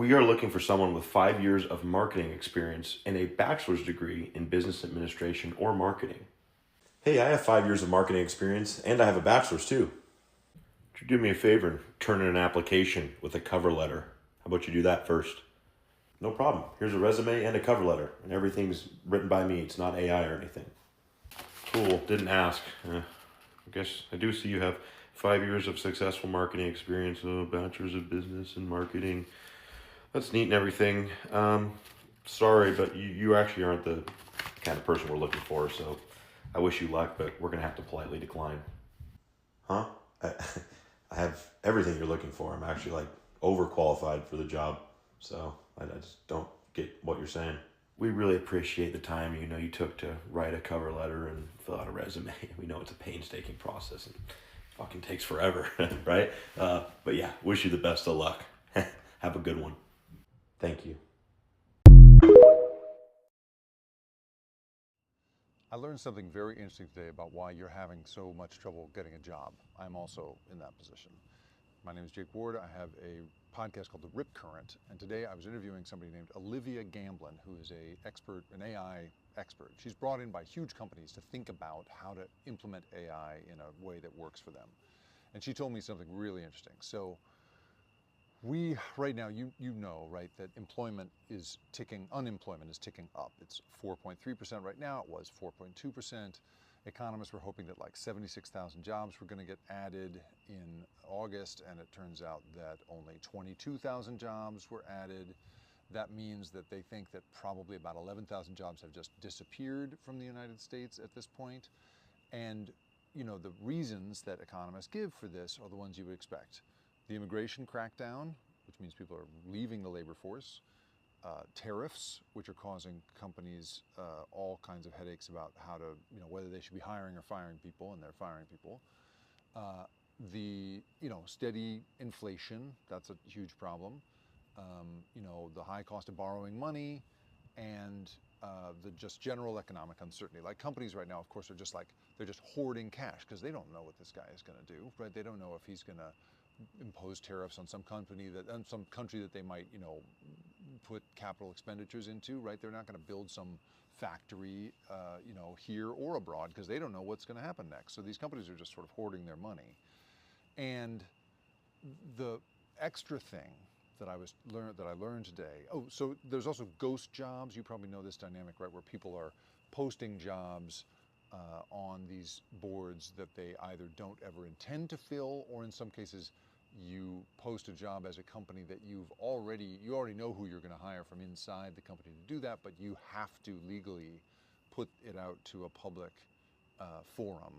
We are looking for someone with 5 years of marketing experience and a bachelor's degree in business administration or marketing. Hey, I have 5 years of marketing experience and I have a bachelor's too. Would you do me a favor and turn in an application with a cover letter? How about you do that first? No problem. Here's a resume and a cover letter, and everything's written by me. It's not AI or anything. Cool. Didn't ask. I guess I do see you have 5 years of successful marketing experience, bachelor's of business and marketing. That's neat and everything. Sorry, but you actually aren't the kind of person we're looking for, so I wish you luck, but we're going to have to politely decline. Huh? I, I have everything you're looking for. I'm actually like overqualified for the job. So I just don't get what you're saying. We really appreciate the time you took to write a cover letter and fill out a resume. We know it's a painstaking process and fucking takes forever, right? But yeah, wish you the best of luck. Have a good one. Thank you. I learned something very interesting today about why you're having so much trouble getting a job. I'm also in that position. My name is Jake Ward. I have a podcast called The Rip Current, and today I was interviewing somebody named Olivia Gamblin, who is an AI expert. She's brought in by huge companies to think about how to implement AI in a way that works for them. And she told me something really interesting. So we, right now, you know, right, that unemployment is ticking up. It's 4.3% right now. It was 4.2%. Economists were hoping that like 76,000 jobs were going to get added in August, and it turns out that only 22,000 jobs were added. That means that they think that probably about 11,000 jobs have just disappeared from the United States at this point. And the reasons that economists give for this are the ones you would expect. The immigration crackdown, which means people are leaving the labor force. Tariffs, which are causing companies all kinds of headaches about how to, whether they should be hiring or firing people, and they're firing people. The steady inflation, that's a huge problem. The high cost of borrowing money, and the just general economic uncertainty. Like companies right now, of course, they're just hoarding cash because they don't know what this guy is going to do, right? They don't know if he's going to impose tariffs on some country that they might, put capital expenditures into, right? They're not going to build some factory, here or abroad because they don't know what's going to happen next. So these companies are just sort of hoarding their money. And the extra thing that I learned today. Oh, so there's also ghost jobs. You probably know this dynamic, right, where people are posting jobs on these boards that they either don't ever intend to fill, or in some cases, you post a job as a company that you already know who you're going to hire from inside the company to do that, but you have to legally put it out to a public forum.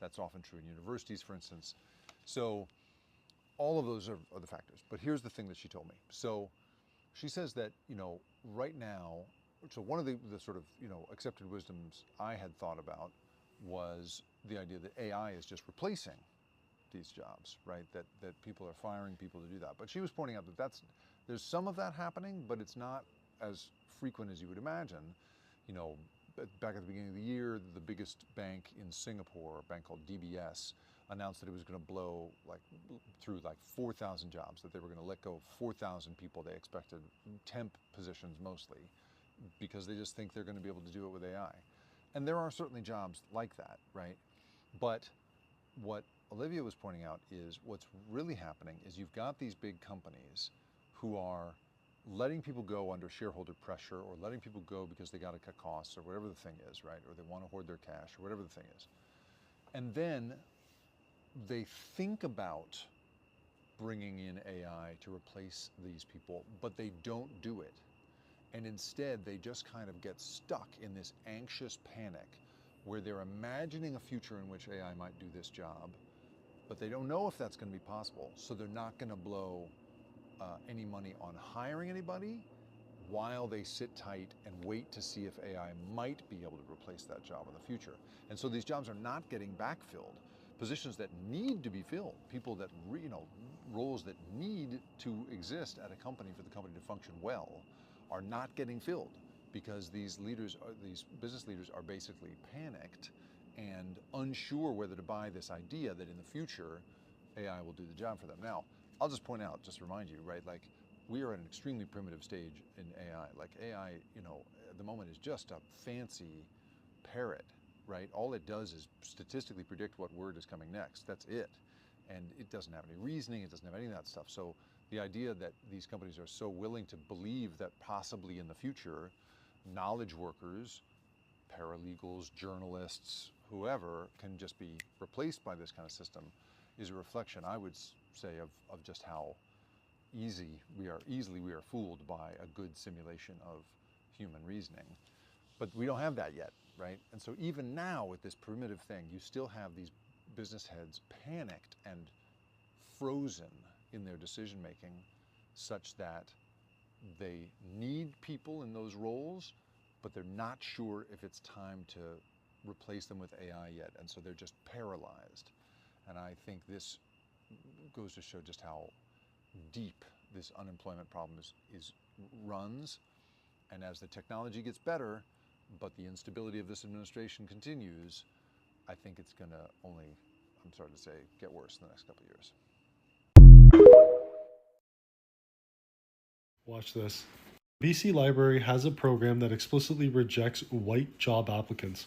That's often true in universities, for instance. So all of those are the factors. But here's the thing that she told me. So she says that, right now, so one of the sort of, accepted wisdoms I had thought about was the idea that AI is just replacing these jobs, right? That people are firing people to do that. But she was pointing out that there's some of that happening, but it's not as frequent as you would imagine. Back at the beginning of the year, the biggest bank in Singapore, a bank called DBS, announced that it was going to blow through 4,000 jobs, that they were going to let go of 4,000 people. They expected temp positions mostly, because they just think they're going to be able to do it with AI. And there are certainly jobs like that, right? But what Olivia was pointing out is what's really happening is you've got these big companies who are letting people go under shareholder pressure, or letting people go because they got to cut costs, or whatever the thing is, right? Or they want to hoard their cash, or whatever the thing is. And then they think about bringing in AI to replace these people, but they don't do it. And instead, they just kind of get stuck in this anxious panic where they're imagining a future in which AI might do this job, but they don't know if that's going to be possible. So they're not going to blow any money on hiring anybody while they sit tight and wait to see if AI might be able to replace that job in the future. And so these jobs are not getting backfilled. Positions that need to be filled, people that, roles that need to exist at a company for the company to function well, are not getting filled because these business leaders are basically panicked and unsure whether to buy this idea that in the future, AI will do the job for them. Now, I'll just point out, just remind you, right, we are at an extremely primitive stage in AI. Like AI, at the moment is just a fancy parrot, right? All it does is statistically predict what word is coming next. That's it. And it doesn't have any reasoning, it doesn't have any of that stuff. So the idea that these companies are so willing to believe that possibly in the future, knowledge workers, paralegals, journalists, whoever can just be replaced by this kind of system is a reflection, I would say, of just how easily we are fooled by a good simulation of human reasoning. But we don't have that yet, right? And so even now with this primitive thing, you still have these business heads panicked and frozen in their decision making such that they need people in those roles, but they're not sure if it's time to replace them with AI yet. And so they're just paralyzed. And I think this goes to show just how deep this unemployment problem runs. And as the technology gets better, but the instability of this administration continues, I think it's going to only, I'm sorry to say, get worse in the next couple of years. Watch this. BC Library has a program that explicitly rejects white job applicants.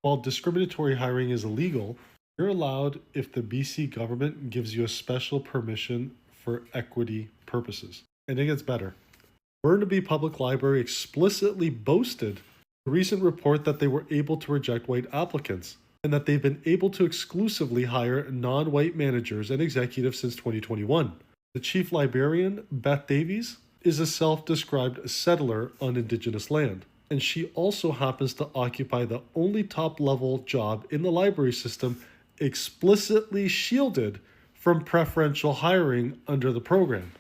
While discriminatory hiring is illegal, you're allowed if the BC government gives you a special permission for equity purposes. And it gets better. Burnaby Public Library explicitly boasted a recent report that they were able to reject white applicants and that they've been able to exclusively hire non-white managers and executives since 2021. The chief librarian, Beth Davies, is a self-described settler on Indigenous land, and she also happens to occupy the only top-level job in the library system explicitly shielded from preferential hiring under the program.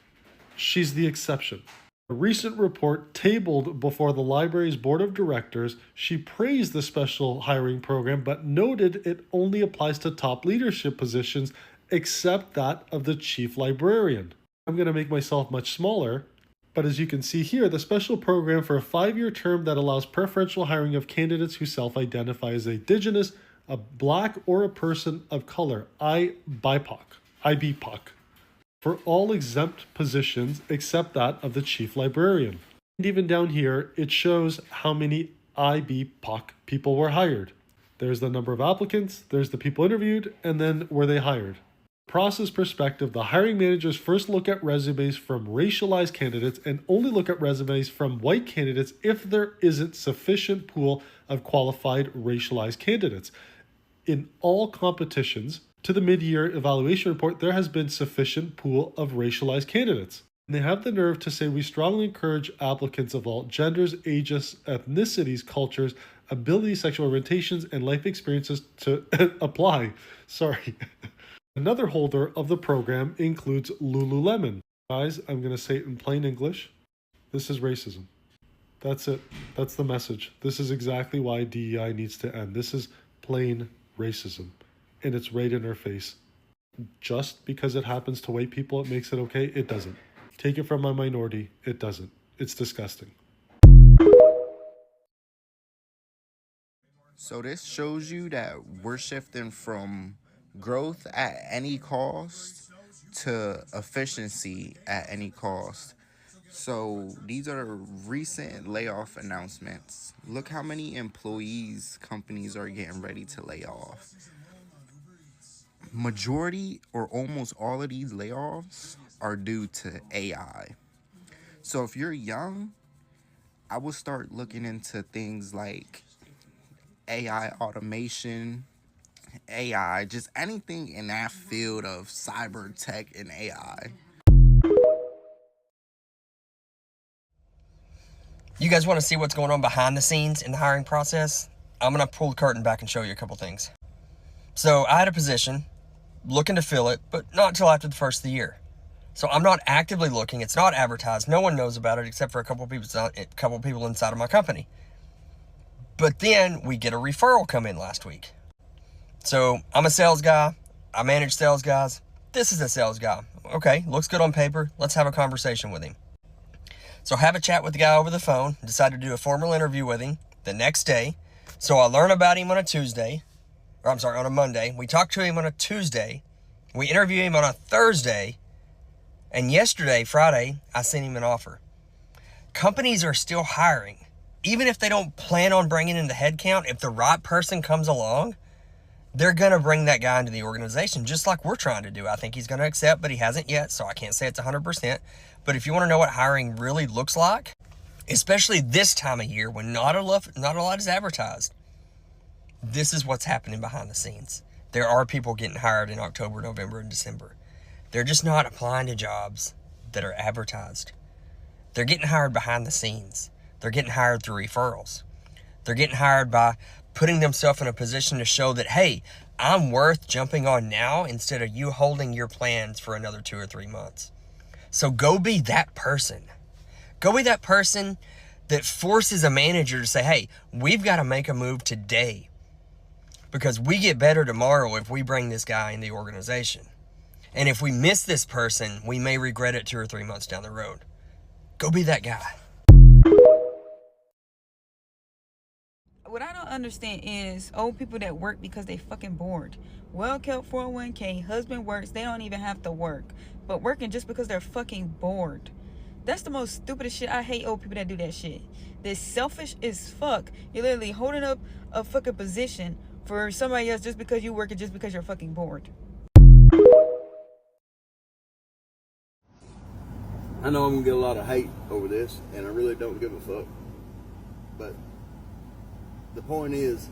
She's the exception. A recent report tabled before the library's board of directors, she praised the special hiring program but noted it only applies to top leadership positions except that of the chief librarian. I'm going to make myself much smaller, but as you can see here, the special program for a 5-year term that allows preferential hiring of candidates who self-identify as Indigenous, a Black, or a person of color, IBPOC, for all exempt positions except that of the chief librarian. And even down here, it shows how many IBPOC people were hired. There's the number of applicants, there's the people interviewed, and then were they hired. Process perspective, the hiring managers first look at resumes from racialized candidates and only look at resumes from white candidates if there isn't sufficient pool of qualified racialized candidates. In all competitions, to the mid-year evaluation report, there has been sufficient pool of racialized candidates. And they have the nerve to say we strongly encourage applicants of all genders, ages, ethnicities, cultures, abilities, sexual orientations, and life experiences to apply. Another holder of the program includes Lululemon. Guys, I'm going to say it in plain English. This is racism. That's it. That's the message. This is exactly why DEI needs to end. This is plain racism. And it's right in our face. Just because it happens to white people, it makes it okay? It doesn't. Take it from a minority. It doesn't. It's disgusting. So this shows you that we're shifting from growth at any cost to efficiency at any cost. So these are recent layoff announcements. Look how many employees companies are getting ready to lay off. Majority or almost all of these layoffs are due to AI. So if you're young, I would start looking into things like AI automation, AI, just anything in that field of cyber tech and AI. You guys want to see what's going on behind the scenes in the hiring process? I'm going to pull the curtain back and show you a couple things. So I had a position, looking to fill it, but not until after the first of the year. So I'm not actively looking. It's not advertised. No one knows about it except for a couple people inside of my company. But then we get a referral come in last week. So I'm a sales guy. I manage sales guys. This is a sales guy. Okay, looks good on paper. Let's have a conversation with him. So have a chat with the guy over the phone. Decided to do a formal interview with him the next day. So I learn about him on a Monday. We talk to him on a Tuesday. We interview him on a Thursday. And yesterday, Friday, I sent him an offer. Companies are still hiring. Even if they don't plan on bringing in the headcount, if the right person comes along, they're going to bring that guy into the organization, just like we're trying to do. I think he's going to accept, but he hasn't yet, so I can't say it's 100%. But if you want to know what hiring really looks like, especially this time of year when not a lot is advertised, this is what's happening behind the scenes. There are people getting hired in October, November, and December. They're just not applying to jobs that are advertised. They're getting hired behind the scenes. They're getting hired through referrals. They're getting hired by putting themselves in a position to show that, hey, I'm worth jumping on now instead of you holding your plans for another 2 or 3 months. So go be that person. Go be that person that forces a manager to say, hey, we've got to make a move today because we get better tomorrow if we bring this guy in the organization. And if we miss this person, we may regret it 2 or 3 months down the road. Go be that guy. What I don't understand is old people that work because they fucking bored. Well-kept 401k, husband works, they don't even have to work. But working just because they're fucking bored. That's the most stupidest shit. I hate old people that do that shit. They're selfish as fuck. You're literally holding up a fucking position for somebody else just because you work and just because you're fucking bored. I know I'm gonna get a lot of hate over this, and I really don't give a fuck. But the point is,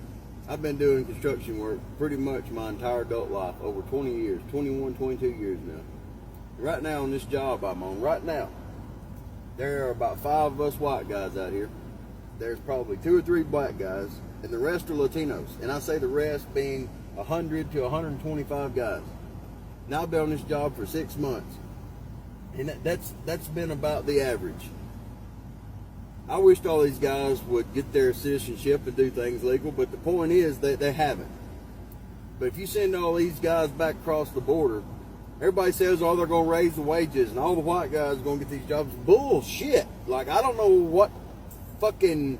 I've been doing construction work pretty much my entire adult life, over 20 years, 21, 22 years now. Right now on this job I'm on, right now, there are about 5 of us white guys out here. There's probably 2 or 3 black guys, and the rest are Latinos. And I say the rest being 100 to 125 guys. Now I've been on this job for 6 months. And that's been about the average. I wished all these guys would get their citizenship and do things legal, but the point is that they haven't. But if you send all these guys back across the border, everybody says, oh, they're going to raise the wages and all the white guys are going to get these jobs. Bullshit. Like, I don't know what fucking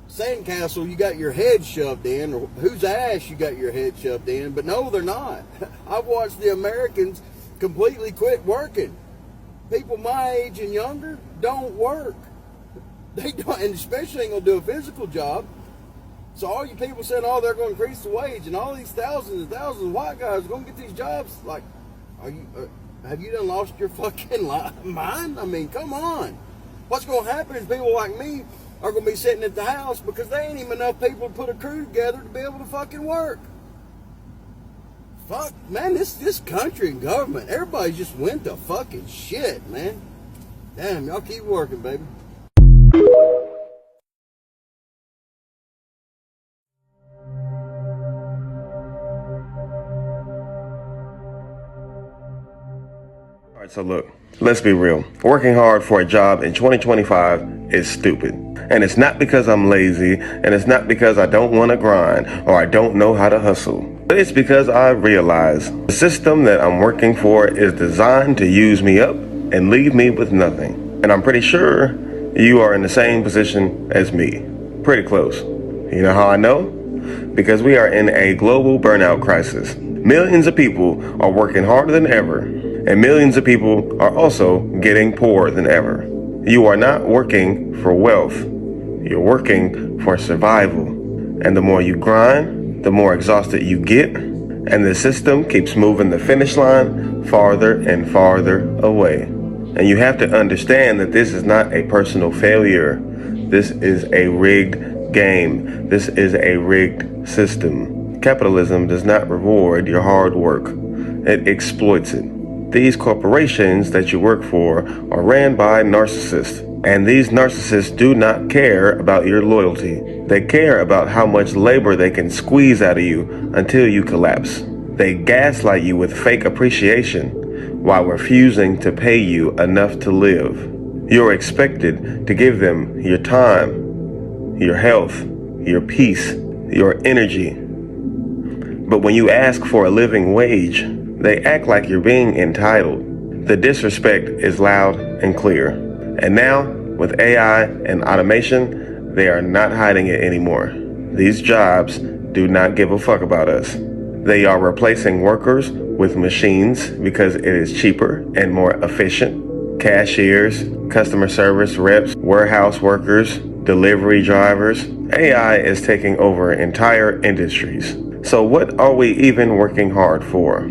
sandcastle you got your head shoved in, or whose ass you got your head shoved in, but no, they're not. I've watched the Americans completely quit working. People my age and younger don't work. They don't, and especially ain't gonna do a physical job. So all you people saying, oh, they're gonna increase the wage, and all these thousands and thousands of white guys are gonna get these jobs. Like, are you? Have you done lost your fucking mind? I mean, come on. What's gonna happen is people like me are gonna be sitting at the house because there ain't even enough people to put a crew together to be able to fucking work. Fuck, man, this country and government, everybody just went to fucking shit, man. Damn, y'all keep working, baby. All right, so look, let's be real. Working hard for a job in 2025 is stupid. And it's not because I'm lazy, and it's not because I don't want to grind or I don't know how to hustle. But it's because I realize the system that I'm working for is designed to use me up and leave me with nothing. And I'm pretty sure you are in the same position as me. Pretty close. You know how I know? Because we are in a global burnout crisis. Millions of people are working harder than ever, and millions of people are also getting poorer than ever. You are not working for wealth. You're working for survival. And the more you grind, the more exhausted you get, and the system keeps moving the finish line farther and farther away. And you have to understand that this is not a personal failure. This is a rigged game. This is a rigged system. Capitalism does not reward your hard work. It exploits it. These corporations that you work for are ran by narcissists. And these narcissists do not care about your loyalty. They care about how much labor they can squeeze out of you until you collapse. They gaslight you with fake appreciation while refusing to pay you enough to live. You're expected to give them your time, your health, your peace, your energy. But when you ask for a living wage, they act like you're being entitled. The disrespect is loud and clear. And now, with AI and automation, they are not hiding it anymore. These jobs do not give a fuck about us. They are replacing workers with machines because it is cheaper and more efficient. Cashiers, customer service reps, warehouse workers, delivery drivers. AI is taking over entire industries. So what are we even working hard for?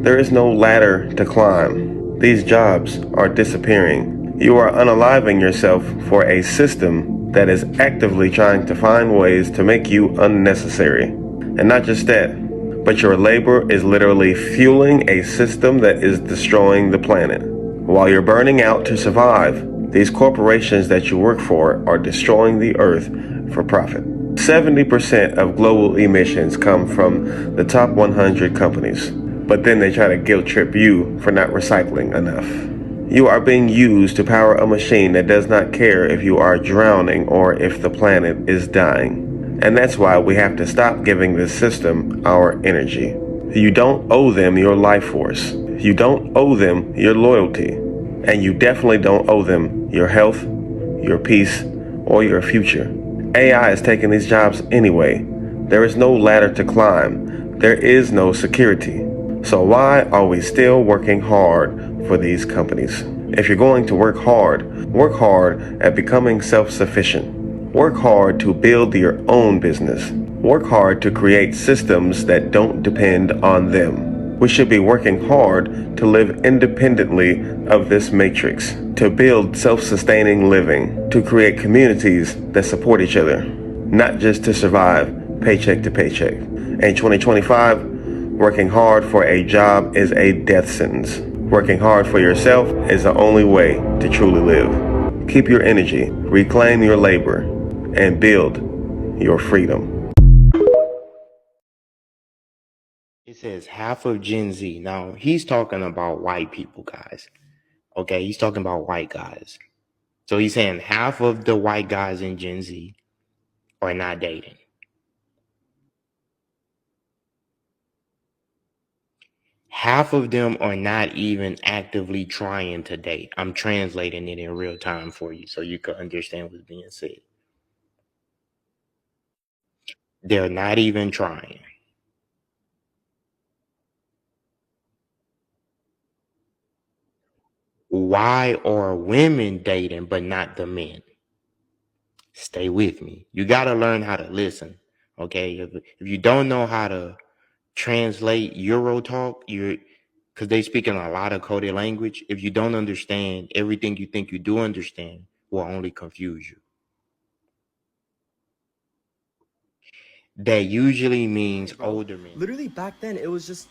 There is no ladder to climb. These jobs are disappearing. You are unaliving yourself for a system that is actively trying to find ways to make you unnecessary. And not just that, but your labor is literally fueling a system that is destroying the planet. While you're burning out to survive, these corporations that you work for are destroying the earth for profit. 70% of global emissions come from the top 100 companies, but then they try to guilt trip you for not recycling enough. You are being used to power a machine that does not care if you are drowning or if the planet is dying. And that's why we have to stop giving this system our energy. You don't owe them your life force. You don't owe them your loyalty. And you definitely don't owe them your health, your peace, or your future. AI is taking these jobs anyway. There is no ladder to climb. There is no security. So why are we still working hard for these companies? If you're going to work hard at becoming self-sufficient. Work hard to build your own business. Work hard to create systems that don't depend on them. We should be working hard to live independently of this matrix, to build self-sustaining living, to create communities that support each other, not just to survive paycheck to paycheck. In 2025, working hard for a job is a death sentence. Working hard for yourself is the only way to truly live. Keep your energy, reclaim your labor, and build your freedom. It says half of Gen Z. Now, he's talking about white people, guys. Okay, he's talking about white guys. So he's saying half of the white guys in Gen Z are not dating. Half of them are not even actively trying to date. I'm translating it in real time for you so you can understand what's being said. They're not even trying. Why are women dating but not the men? Stay with me. You got to learn how to listen. Okay? If you don't know how to translate Euro talk, because they speak in a lot of coded language. If you don't understand, everything you think you do understand will only confuse you. That usually means older men. Literally back then, it was just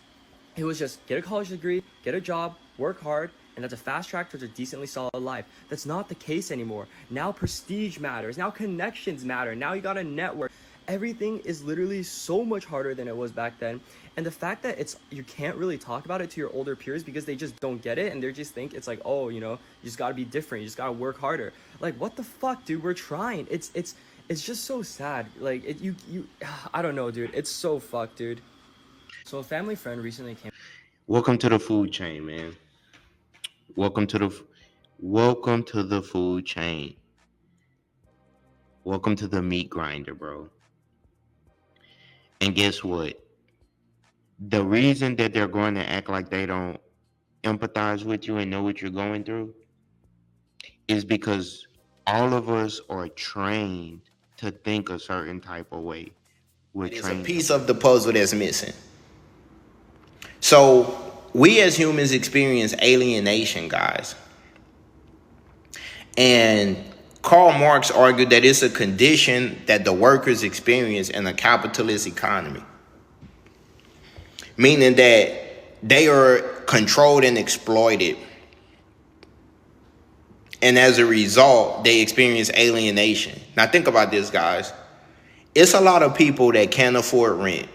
get a college degree, get a job, work hard, and that's a fast track towards a decently solid life. That's not the case anymore. Now prestige matters. Now connections matter. Now you got a network. Everything is literally so much harder than it was back then. And the fact that you can't really talk about it to your older peers because they just don't get it, and they just think it's like, oh, you just got to be different. You just got to work harder. Like, what the fuck, dude? We're trying. It's just so sad. Like, I don't know, dude. It's so fucked, dude. So a family friend recently came. Welcome to the food chain, man. Welcome to the food chain. Welcome to the meat grinder, bro. And guess what? The reason that they're going to act like they don't empathize with you and know what you're going through is because all of us are trained to think a certain type of way. It's a piece of the puzzle that's missing. So we as humans experience alienation, guys. And Karl Marx argued that it's a condition that the workers experience in a capitalist economy. Meaning that they are controlled and exploited. And as a result, they experience alienation. Now think about this, guys. It's a lot of people that can't afford rent.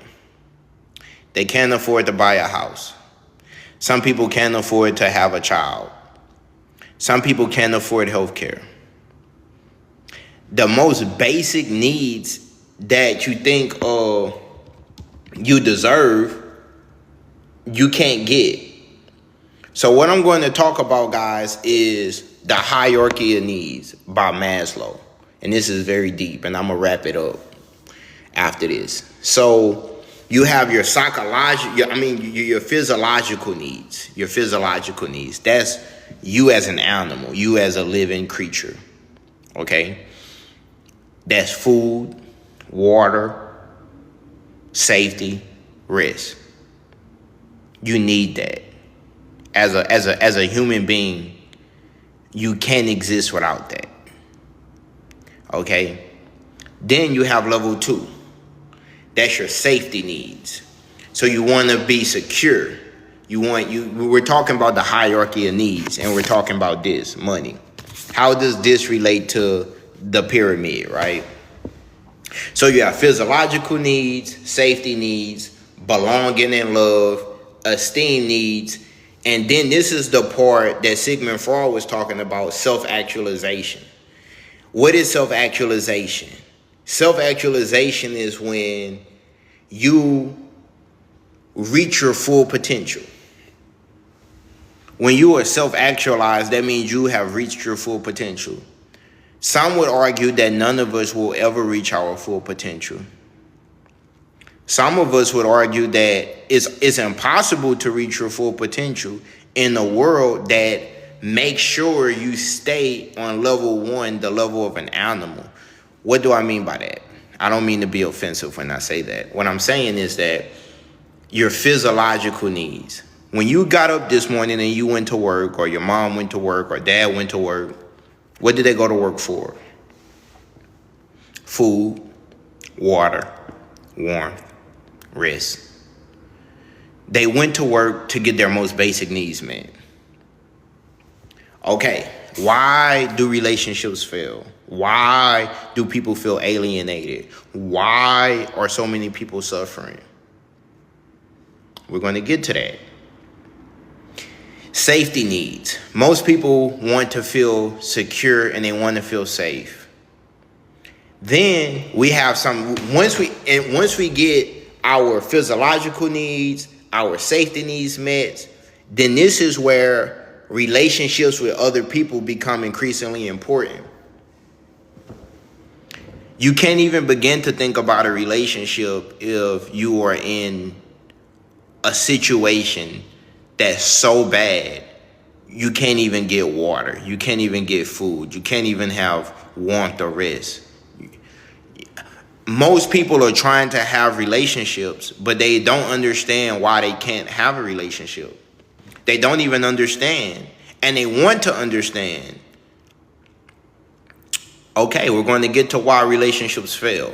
They can't afford to buy a house. Some people can't afford to have a child. Some people can't afford health care. The most basic needs that you think you deserve, you can't get. So what I'm going to talk about, guys, is the hierarchy of needs by Maslow. And this is very deep, and I'm going to wrap it up after this. So You have your your physiological needs. Your physiological needs. That's you as an animal, you as a living creature. Okay? That's food, water, safety, rest. You need that. As a human being, you can't exist without that. Okay? Then you have level 2. That's your safety needs. So you want to be secure. We're talking about the hierarchy of needs, and we're talking about this, money. How does this relate to the pyramid, right? So you have physiological needs, safety needs, belonging and love, esteem needs, and then this is the part that Sigmund Freud was talking about, self-actualization. What is self-actualization? Self-actualization is when you reach your full potential. When you are self-actualized, that means you have reached your full potential. Some would argue that none of us will ever reach our full potential. Some of us would argue that it's impossible to reach your full potential in a world that makes sure you stay on level 1, the level of an animal. What do I mean by that? I don't mean to be offensive when I say that. What I'm saying is that your physiological needs. When you got up this morning and you went to work, or your mom went to work, or dad went to work, what did they go to work for? Food, water, warmth, rest. They went to work to get their most basic needs met. Okay, why do relationships fail? Why do people feel alienated? Why are so many people suffering? We're going to get to that. Safety needs. Most people want to feel secure and they want to feel safe. Then we have once we get our physiological needs, our safety needs met, then this is where relationships with other people become increasingly important. You can't even begin to think about a relationship if you are in a situation that's so bad you can't even get water, you can't even get food, you can't even have warmth or rest. Most people are trying to have relationships, but they don't understand why they can't have a relationship. They don't even understand, and they want to understand. Okay, we're going to get to why relationships fail.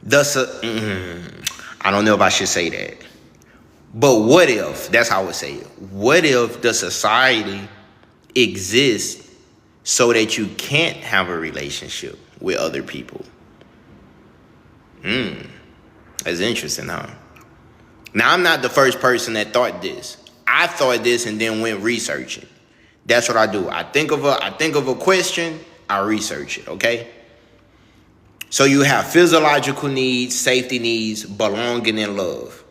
I don't know if I should say that. But what if, that's how I would say it. What if the society exists so that you can't have a relationship with other people? That's interesting, huh? Now, I'm not the first person that thought this. I thought this and then went researching. That's what I do. I think of a question, I research it, okay? So you have physiological needs, safety needs, belonging, and love.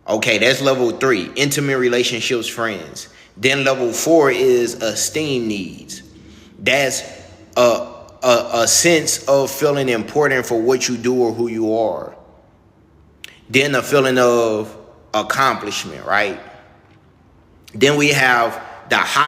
Okay, that's level 3, intimate relationships, friends. Then level 4 is esteem needs. That's a sense of feeling important for what you do or who you are. Then a feeling of accomplishment, right? Then we have the high